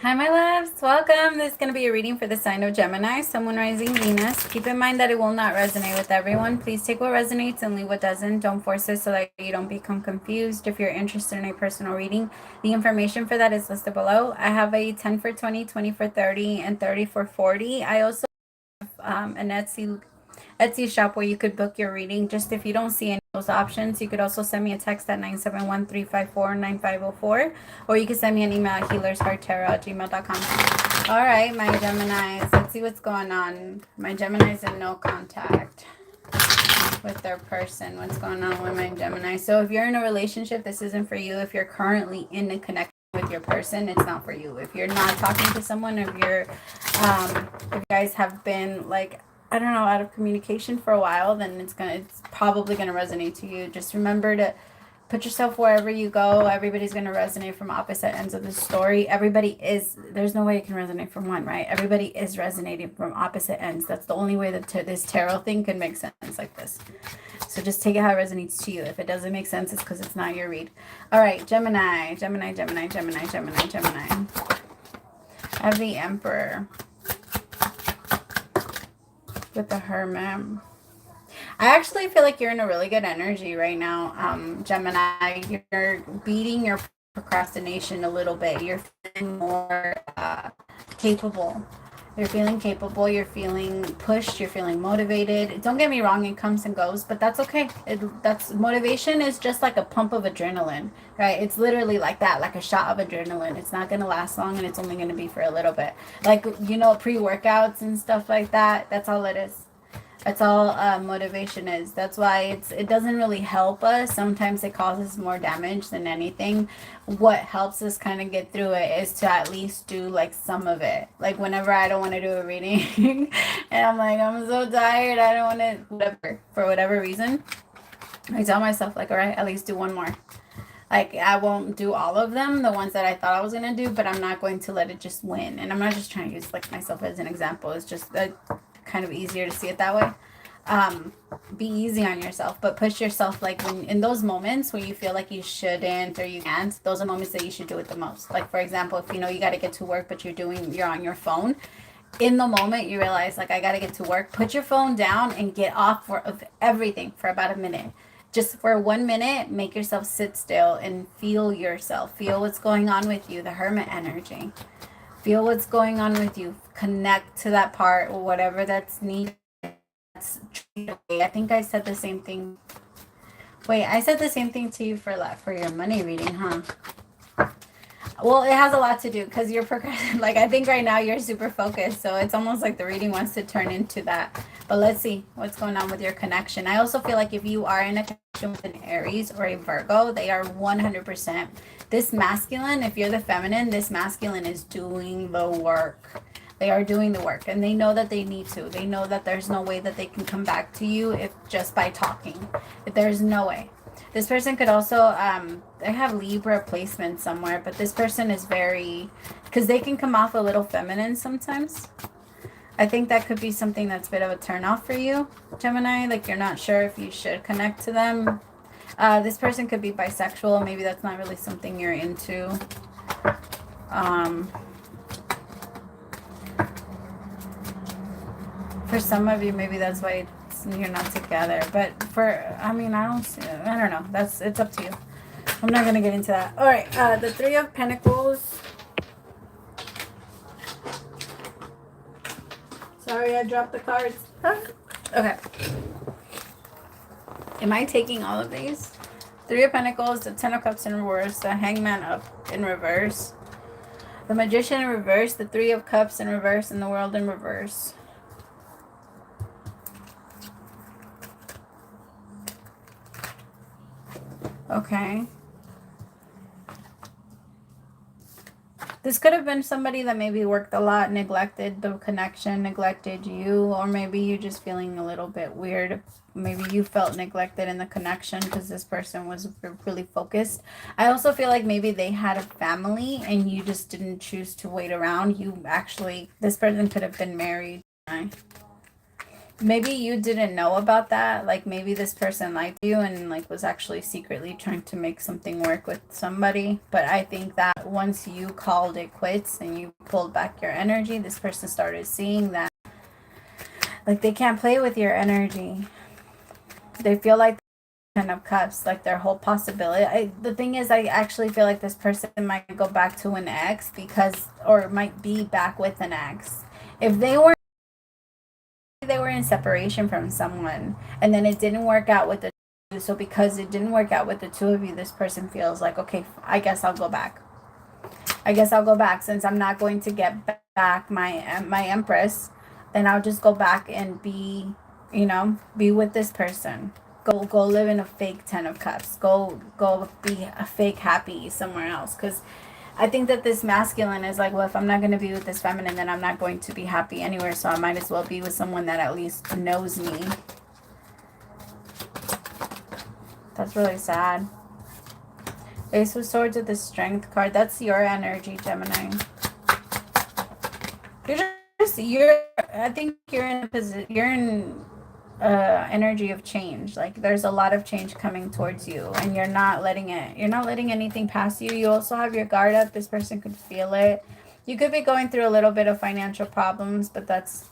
Hi, my loves. Welcome. This is going to be a reading for the sign of Gemini, Sun, Moon, Rising, Venus. Keep in mind that it will not resonate with everyone. Please take what resonates and leave what doesn't. Don't force it so that you don't become confused. If you're interested in a personal reading, the information for that is listed below. I have a 10 for 20, 20 for 30, and 30 for 40. I also have an Etsy shop where you could book your reading. Just if you don't see any of those options, you could also send me a text at 971-354-9504, or you can send me an email at healershearttarot@gmail.com. All right, my Geminis, let's see what's going on. My Geminis in no contact with their person. What's going on with my Gemini? So if you're in a relationship, this isn't for you. If you're currently in a connection with your person, it's not for you. If you're not talking to someone, if you guys have been like, I don't know, out of communication for a while, then it's probably gonna resonate to you. Just remember to put yourself wherever you go. Everybody's going to resonate from opposite ends of the story. There's no way it can resonate from one, right? Everybody is resonating from opposite ends. That's the only way that this tarot thing can make sense like this. So just take it how it resonates to you. If it doesn't make sense, it's because it's not your read. All right, Gemini, Gemini, Gemini, Gemini, Gemini, Gemini. I have the Emperor with the Hermit. I actually feel like you're in a really good energy right now, Gemini. You're beating your procrastination a little bit. You're feeling more capable. You're feeling capable. You're feeling pushed. You're feeling motivated. Don't get me wrong, it comes and goes, but that's okay. That's motivation is just like a pump of adrenaline, right? It's literally like that, like a shot of adrenaline. It's not gonna last long, and it's only gonna be for a little bit. Like pre-workouts and stuff like that. That's all it is. That's all motivation is. That's why it doesn't really help us. Sometimes it causes more damage than anything. What helps us kind of get through it is to at least do like some of it. Like whenever I don't want to do a reading and I'm like, I'm so tired, I don't want to, whatever, for whatever reason, I tell myself like, all right, at least do one more. Like I won't do all of them, the ones that I thought I was gonna do, but I'm not going to let it just win. And I'm not just trying to use like myself as an example. It's just kind of easier to see it that way. Be easy on yourself, but push yourself. Like when in those moments where you feel like you shouldn't or you can't, those are moments that you should do it the most. Like for example, if you know you got to get to work, but you're on your phone. In the moment you realize like I got to get to work, put your phone down and get off of everything for about a minute. Just for 1 minute, make yourself sit still and feel yourself. Feel what's going on with you, the hermit energy. Feel what's going on with you. Connect to that part, whatever that's needed. I think I said the same thing. Wait, I said the same thing to you for your money reading, huh? Well, it has a lot to do because you're progressing. Like I think right now you're super focused, so it's almost like the reading wants to turn into that. But let's see what's going on with your connection. I also feel like if you are in a connection with an Aries or a Virgo, they are 100%. This masculine, if you're the feminine, this masculine is doing the work. They are doing the work, and they know that they need to. They know that there's no way that they can come back to you if just by talking. If there's no way. This person could also, I have Libra placement somewhere, but this person is very, because they can come off a little feminine sometimes. I think that could be something that's a bit of a turnoff for you, Gemini. Like you're not sure if you should connect to them. This person could be bisexual. Maybe that's not really something you're into. For some of you, maybe that's why you're not together. But I don't know. It's up to you. I'm not going to get into that. All right. The Three of Pentacles. Sorry, I dropped the cards. Okay. Am I taking all of these? Three of Pentacles, the Ten of Cups in reverse, the Hangman up in reverse, the Magician in reverse, the Three of Cups in reverse, and the World in reverse. Okay. This could have been somebody that maybe worked a lot, neglected the connection, neglected you, or maybe you just feeling a little bit weird. Maybe you felt neglected in the connection because this person was really focused. I also feel like maybe they had a family and you just didn't choose to wait around. This person could have been married. maybe you didn't know about that. Like maybe this person liked you and like was actually secretly trying to make something work with somebody. But I think that once you called it quits and you pulled back your energy, this person started seeing that like they can't play with your energy. They feel like 10 of Cups, like their whole possibility. The thing is, I actually feel like this person might go back to an ex because, or might be back with an ex. If they were in separation from someone and then it didn't work out with the two, so because it didn't work out with the two of you, this person feels like, okay, I guess I'll go back. I guess I'll go back since I'm not going to get back my Empress. Then I'll just go back and be, be with this person. Go live in a fake 10 of Cups. Go be a fake happy somewhere else. Because I think that this masculine is like, well, if I'm not going to be with this feminine, then I'm not going to be happy anywhere. So I might as well be with someone that at least knows me. That's really sad. Ace of Swords with the Strength card. That's your energy, Gemini. I think you're in a position, you're in energy of change. Like there's a lot of change coming towards you and you're not letting anything pass you. You also have your guard up. This person could feel it. You could be going through a little bit of financial problems, but that's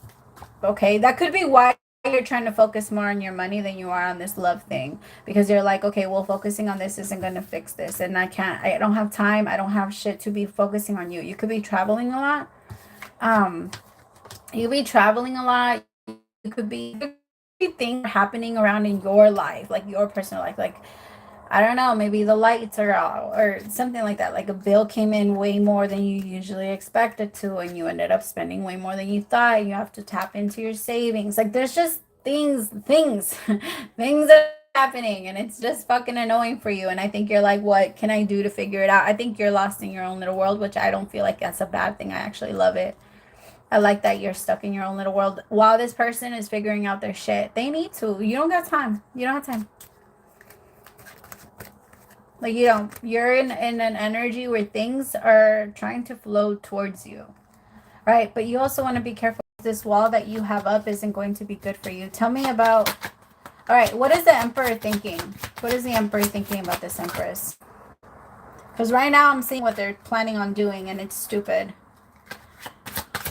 okay. That could be why you're trying to focus more on your money than you are on this love thing, because you're like, okay, well, focusing on this isn't going to fix this, and I don't have time, I don't have shit to be focusing on you. You could be traveling a lot. You could be traveling a lot. You could be things happening around in your life, like your personal life, like I don't know, maybe the lights are out or something like that. Like a bill came in way more than you usually expected to, and you ended up spending way more than you thought. You have to tap into your savings. Like there's just things, things are happening, and it's just fucking annoying for you. And I think you're like, what can I do to figure it out? I think you're lost in your own little world, which I don't feel like that's a bad thing. I actually love it. I like that you're stuck in your own little world while this person is figuring out their shit. They need to. You don't got time. You don't have time. Like, you're in an energy where things are trying to flow towards you, right? But you also want to be careful. This wall that you have up isn't going to be good for you. Tell me about, all right, what is the Emperor thinking? What is the Emperor thinking about this Empress? Because right now I'm seeing what they're planning on doing, and it's stupid.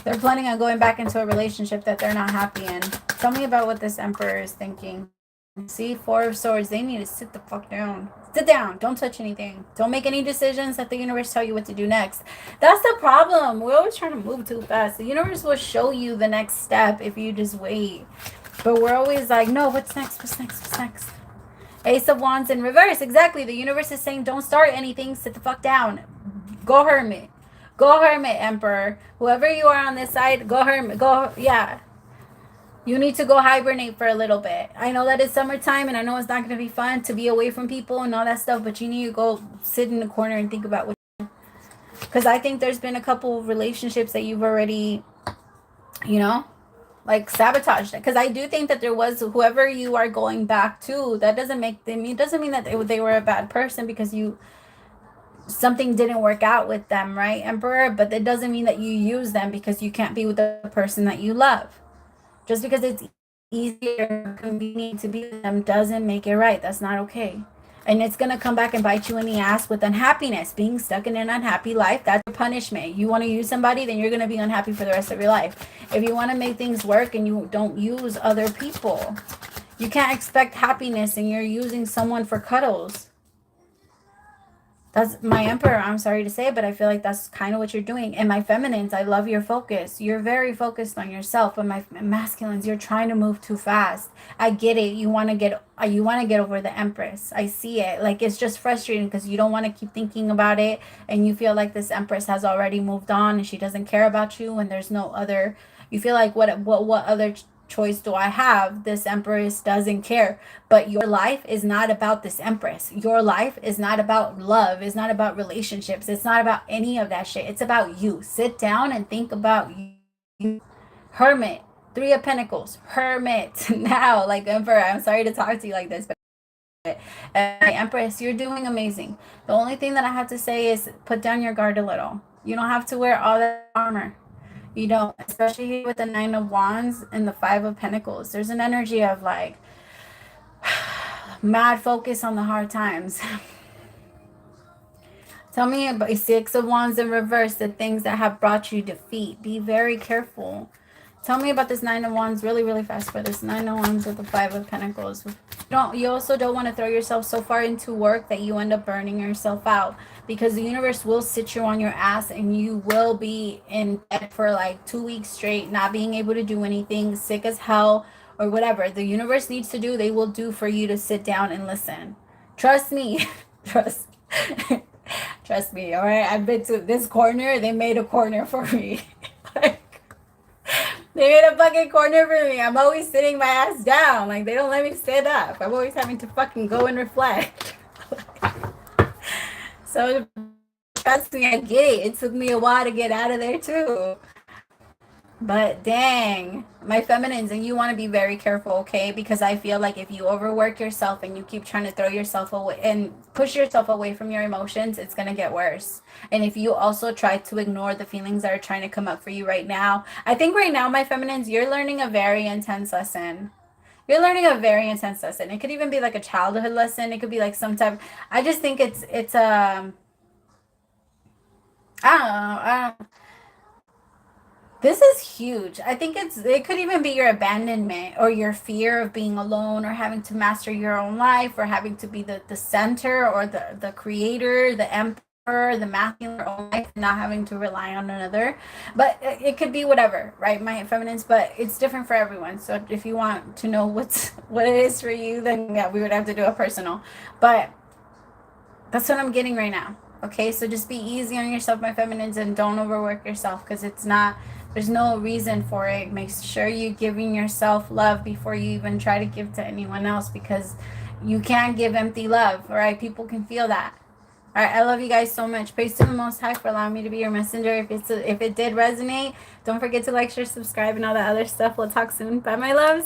They're planning on going back into a relationship that they're not happy in. Tell me about what this Emperor is thinking. See, 4 of Swords. They need to sit the fuck down. Sit down. Don't touch anything. Don't make any decisions. Let the universe tell you what to do next. That's the problem. We're always trying to move too fast. The universe will show you the next step if you just wait. But we're always like, no, what's next? What's next? What's next? Ace of Wands in reverse. Exactly. The universe is saying, don't start anything. Sit the fuck down. Go hermit. Go hermit, Emperor. Whoever you are on this side, go hermit. Go, yeah. You need to go hibernate for a little bit. I know that it's summertime, and I know it's not going to be fun to be away from people and all that stuff, but you need to go sit in the corner and think about what. Because I think there's been a couple of relationships that you've already, like sabotaged. Because I do think that there was, whoever you are going back to, that doesn't make them, it doesn't mean that they were a bad person because something didn't work out with them, right, Emperor? But it doesn't mean that you use them because you can't be with the person that you love. Just because it's easier, convenient to be with them doesn't make it right. That's not okay. And it's going to come back and bite you in the ass with unhappiness. Being stuck in an unhappy life, that's your punishment. You want to use somebody, then you're going to be unhappy for the rest of your life. If you want to make things work and you don't use other people, you can't expect happiness and you're using someone for cuddles. That's my Emperor. I'm sorry to say, but I feel like that's kind of what you're doing. And my feminines, I love your focus. You're very focused on yourself. But my masculines, you're trying to move too fast. I get it. You want to get over the Empress. I see it. Like, it's just frustrating because you don't want to keep thinking about it, and you feel like this Empress has already moved on and she doesn't care about you, and there's no other. You feel like what other choice do I have? This Empress doesn't care. But your life is not about this Empress. Your life is not about love. It's not about relationships. It's not about any of that shit. It's about you. Sit down and think about you. Hermit. 3 of Pentacles. Hermit. Now, like, Emperor, I'm sorry to talk to you like this, but Empress, you're doing amazing. The only thing that I have to say is put down your guard a little. You don't have to wear all that armor. You know, especially with the Nine of Wands and the Five of Pentacles. There's an energy of like mad focus on the hard times. Tell me about Six of Wands in reverse, the things that have brought you defeat. Be very careful. Tell me about this Nine of Wands really, really fast for this Nine of Wands with the Five of Pentacles. You also don't want to throw yourself so far into work that you end up burning yourself out, because the universe will sit you on your ass and you will be in bed for like 2 weeks straight, not being able to do anything, sick as hell, or whatever the universe needs to do, they will do for you to sit down and listen. Trust me. Trust Trust me, all right? I've been to this corner. They made a corner for me. Like, they made a fucking corner for me. I'm always sitting my ass down. Like, they don't let me stand up. I'm always having to fucking go and reflect. So, trust me, I get it. It took me a while to get out of there, too. But dang, my feminines, and you want to be very careful, okay? Because I feel like if you overwork yourself and you keep trying to throw yourself away and push yourself away from your emotions, it's going to get worse. And if you also try to ignore the feelings that are trying to come up for you right now, I think right now, my feminines, you're learning a very intense lesson. You're learning a very intense lesson. It could even be like a childhood lesson. It could be like some type. I just think it's I don't know. This is huge. I think it could even be your abandonment or your fear of being alone or having to master your own life or having to be the center or the creator, the emperor, the master of your own life, not having to rely on another. But it could be whatever, right, my feminines, but it's different for everyone. So if you want to know what it is for you, then yeah, we would have to do a personal. But that's what I'm getting right now. Okay, so just be easy on yourself, my feminines, and don't overwork yourself, because there's no reason for it. Make sure you're giving yourself love before you even try to give to anyone else, because you can't give empty love, all right? People can feel that. All right, I love you guys so much. Praise to the Most High for allowing me to be your messenger. If it did resonate, don't forget to like, share, subscribe, and all that other stuff. We'll talk soon. Bye, my loves.